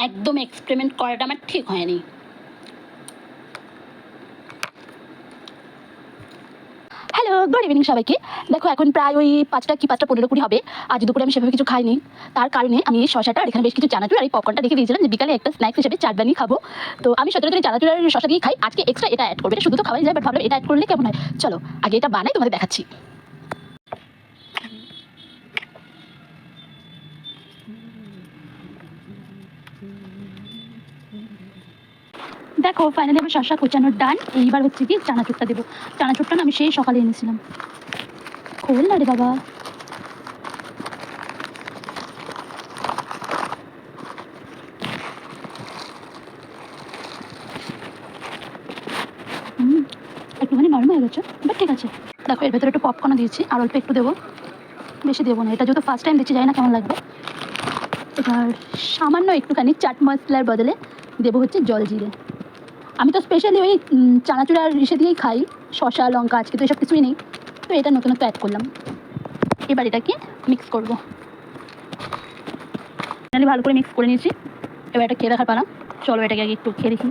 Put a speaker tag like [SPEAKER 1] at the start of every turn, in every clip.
[SPEAKER 1] একদম এক্সপেরিমেন্ট করাটা আমার ঠিক হয়নি। হ্যালো, গুড ইভিনিং সবাইকে। দেখো এখন প্রায় ওই 5টা কি 5:15 হবে। আজ দুপুরে আমি সেভাবে কিছু খাইনি, তার কারণে আমি এই শসাটা আর এখানে বেশ কিছু চানাচুর আর এই পপকর্নটা রেখে দিয়েছিলাম যে বিকালে একটা স্ন্যাক্স হিসেবে চাট বানিয়ে খাবো। তো আমি সচরাচর চানাচুর আর শসা দিয়ে খাই, আজকে এক্সট্রা এটা অ্যাড করবো। এটা শুধু তো খাওয়াই যায়, বাট ভাবলাম এটা অ্যাড করলে কেমন হয়। চলো আগে এটা বানাই, তোমাদের দেখাচ্ছি। দেখো ফাইনালি আমার শসা কোচানোর ডান। এইবার হচ্ছে কি চানাচুরটা দেবো। চানাচুরটা না আমি সেই সকালে এনেছিলাম। খোল না রে বাবা। একটুখানি নরম হয়ে গেছে, বাট ঠিক আছে। দেখো এর ভেতরে একটু পপকর্ন দিয়েছি, আর অল্প একটু দেবো, বেশি দেবো না। এটা যেহেতু ফার্স্ট টাইম দিচ্ছি, জানি না কেমন লাগবে। এবার সামান্য একটুখানি চাট মশলার বদলে দেবো হচ্ছে জল জিরে। আমি তো স্পেশালি ওই চানাচুর আর ইসে দিয়েই খাই, শসা লঙ্কা, আজকে তো এসব কিছুই নেই, তো এটা নতুনত্ব অ্যাড করলাম। এবার এটাকে মিক্স করবো। ফাইনালি ভালো করে মিক্স করে নিয়েছি। এবার এটা খেয়ে দেখার পালা। চলো এটাকে আগে একটু খেয়ে দেখি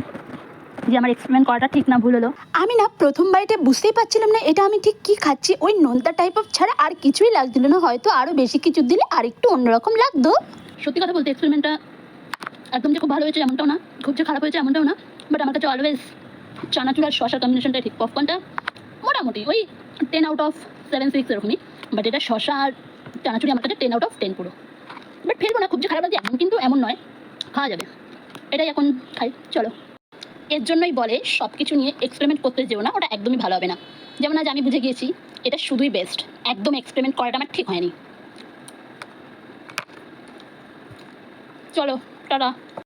[SPEAKER 1] যে আমার এক্সপেরিমেন্ট করাটা ঠিক না ভুল হলো। আমি না প্রথম বাড়িতে বুঝতেই পারছিলাম না এটা আমি ঠিক কী খাচ্ছি। ওই নোনতা টাইপ অফ ছাড়া আর কিছুই লাগছিল না, হয়তো আরও বেশি কিছু দিলে আর একটু অন্যরকম লাগতো। সত্যি কথা বলতে এক্সপেরিমেন্টটা একদম যে খুব ভালো হয়েছে এমনটাও না, খুব যে খারাপ হয়েছে এমনটাও না, বাট আমার কাছে অলওয়েজ চানাচুর আর শসার কম্বিনেশনটাই ঠিক। পপকর্নটা মোটামুটি ওই 10/7, 6 এরকমই, বাট এটা শসা আর চানাচুরি আমার কাছে 10/10 পুরো। বাট ফেলবো না, খুব যে খারাপ লাগছে এমন কিন্তু এমন নয়, খাওয়া যাবে। এটাই এখন খাই, চলো। এর জন্যই বলে সব কিছু নিয়ে এক্সপেরিমেন্ট করতে যেও না, ওটা একদমই ভালো হবে না। যেমন আজ আমি বুঝে গিয়েছি এটা শুধুই বেস্ট, একদম এক্সপেরিমেন্ট করাটা আমার ঠিক হয়নি। চলো টাটা।